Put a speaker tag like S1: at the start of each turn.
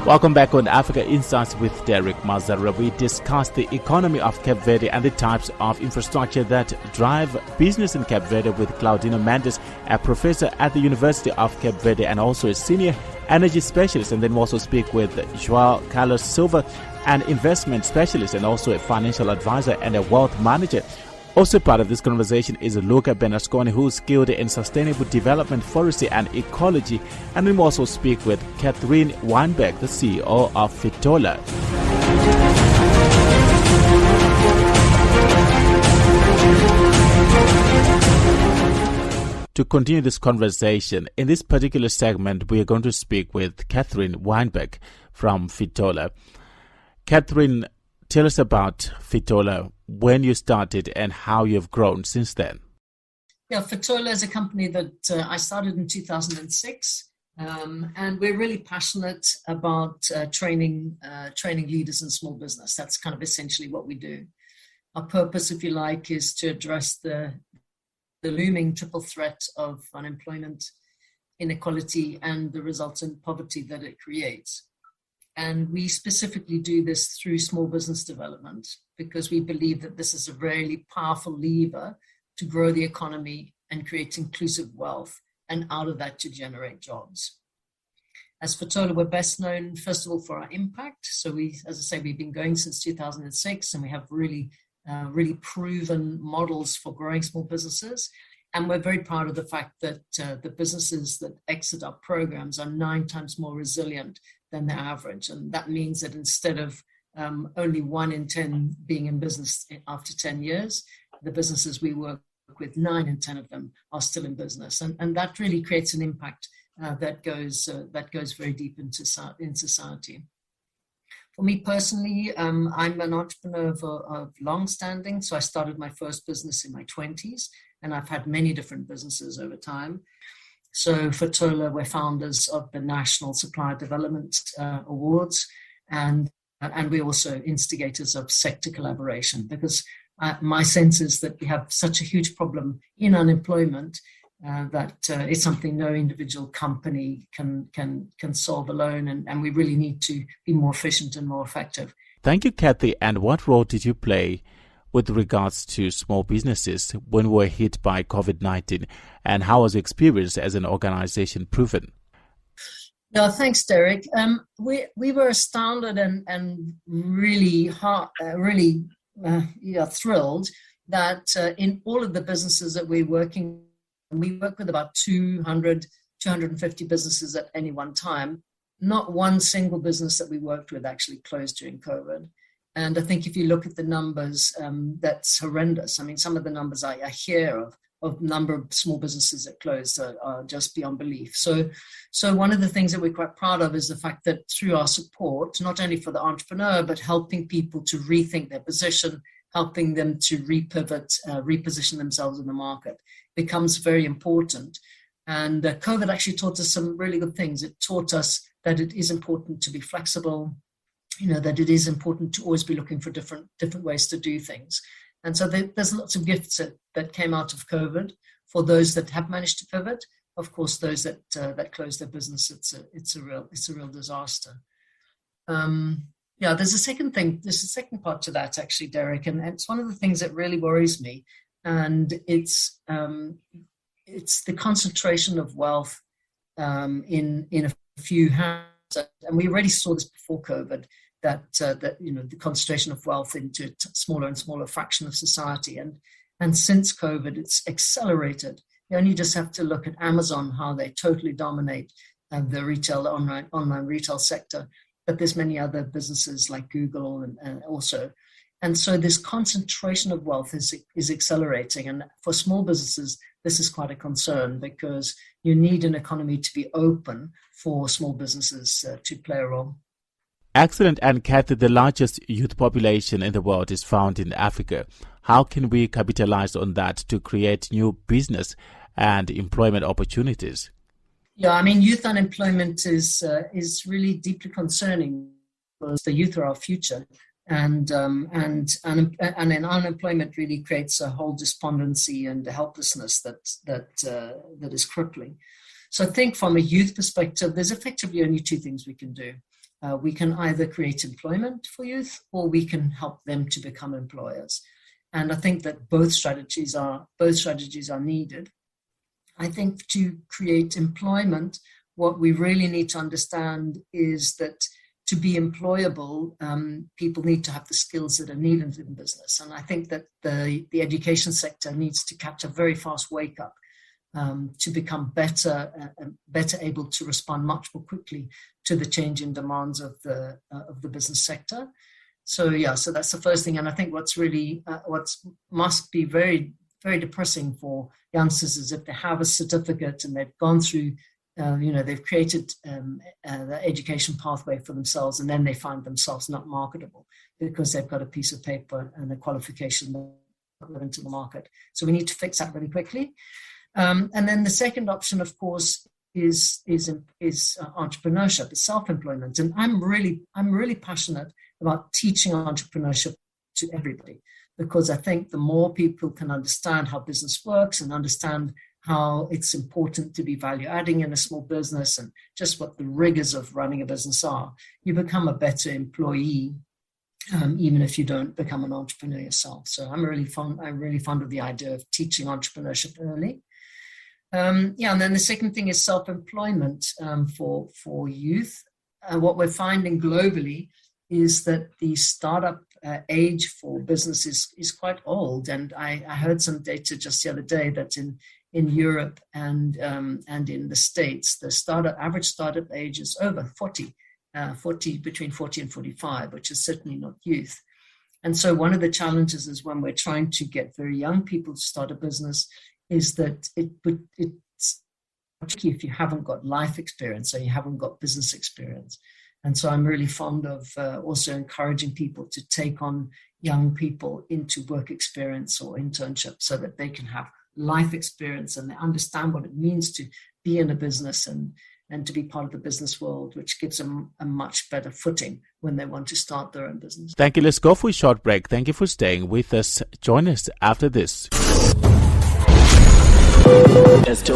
S1: Welcome back on Africa Insights with Derek Mazara. We discuss the economy of Cape Verde and the types of infrastructure that drive business in Cape Verde with Claudino Mendes, a professor at the University of Cape Verde and also a senior energy specialist. And then we also speak with João Carlos Silva, an investment specialist and also a financial advisor and a wealth manager. Also part of this conversation is Luca Bernasconi, who's skilled in sustainable development, forestry and ecology. And we also speak with Catherine Wijnberg, the CEO of Fitola. To continue this conversation, in this particular segment, we are going to speak with Catherine Wijnberg from Fitola. Catherine, tell us about Fitola, when you started and how you've grown since then.
S2: Yeah, Fitola is a company that I started in 2006, and we're really passionate about training leaders in small business. That's kind of essentially what we do. Our purpose, if you like, is to address the looming triple threat of unemployment, inequality, and the resultant poverty that it creates. And we specifically do this through small business development because we believe that this is a really powerful lever to grow the economy and create inclusive wealth, and out of that to generate jobs. As Fitola, we're best known, first of all, for our impact. So we, as I say, we've been going since 2006, and we have really proven models for growing small businesses. And we're very proud of the fact that the businesses that exit our programs are 9 times more resilient than the average. And that means that instead of only 1 in 10 being in business after 10 years, the businesses we work with, 9 in 10 of them are still in business. And that really creates an impact that goes very deep in society. For me personally, I'm an entrepreneur of long standing. So I started my first business in my 20s, and I've had many different businesses over time. So Fitola, we're founders of the National Supplier Development Awards, and we're also instigators of sector collaboration, because my sense is that we have such a huge problem in unemployment that it's something no individual company can solve alone, and we really need to be more efficient and more effective.
S1: Thank you, Kathy. And what role did you play with regards to small businesses when we were hit by COVID-19, and how was your experience as an organization proven?
S2: Yeah, thanks, Derek. We were astounded and really thrilled that in all of the businesses that we're working, we work with about 250 businesses at any one time. Not one single business that we worked with actually closed during COVID. And I think if you look at the numbers, that's horrendous. I mean, some of the numbers I hear of number of small businesses that closed are just beyond belief. So one of the things that we're quite proud of is the fact that through our support, not only for the entrepreneur, but helping people to rethink their position, helping them to repivot, reposition themselves in the market becomes very important. And COVID actually taught us some really good things. It taught us that it is important to be flexible, that it is important to always be looking for different ways to do things. And so there's lots of gifts that came out of COVID for those that have managed to pivot. Of course, those that closed their business, it's a real disaster. There's a second thing. There's a second part to that, actually, Derek, and it's one of the things that really worries me. And it's the concentration of wealth in a few hands. And we already saw this before COVID, that the concentration of wealth into a smaller and smaller fraction of society. And since COVID, it's accelerated. You only just have to look at Amazon, how they totally dominate the retail, online retail sector. But there's many other businesses like Google and also. And so this concentration of wealth is accelerating. And for small businesses, this is quite a concern, because you need an economy to be open for small businesses to play a role.
S1: Excellent. And Kathy, the largest youth population in the world is found in Africa. How can we capitalize on that to create new business and employment opportunities?
S2: Yeah, I mean, youth unemployment is really deeply concerning, because the youth are our future. And unemployment really creates a whole despondency and helplessness that is crippling. So I think from a youth perspective, there's effectively only 2 things we can do. we can either create employment for youth or we can help them to become employers. And I think that both strategies are needed. I think to create employment, what we really need to understand is that to be employable, people need to have the skills that are needed in business. And I think that the education sector needs to catch a very fast wake up to become better able to respond much more quickly to the changing demands of the business sector. So that's the first thing. And I think what's really must be very, very depressing for youngsters is if they have a certificate and they've gone through, they've created the education pathway for themselves, and then they find themselves not marketable because they've got a piece of paper and a qualification that into the market. So we need to fix that really quickly. And then the second option, of course, is entrepreneurship, is self-employment. And I'm really passionate about teaching entrepreneurship to everybody, because I think the more people can understand how business works and understand how it's important to be value adding in a small business and just what the rigors of running a business are, you become a better employee, even if you don't become an entrepreneur yourself. So I'm really fond of the idea of teaching entrepreneurship early. And then the second thing is self-employment for youth. What we're finding globally is that the startup age for business is quite old. And I heard some data just the other day that in Europe and in the States, the average startup age is over 40, between 40 and 45, which is certainly not youth. And so one of the challenges is when we're trying to get very young people to start a business is that it's tricky if you haven't got life experience or you haven't got business experience. And so I'm really fond of also encouraging people to take on young people into work experience or internship so that they can have life experience and they understand what it means to be in a business and to be part of the business world, which gives them a much better footing when they want to start their own business.
S1: Thank you. Let's go for a short break. Thank you for staying with us. Join us after this.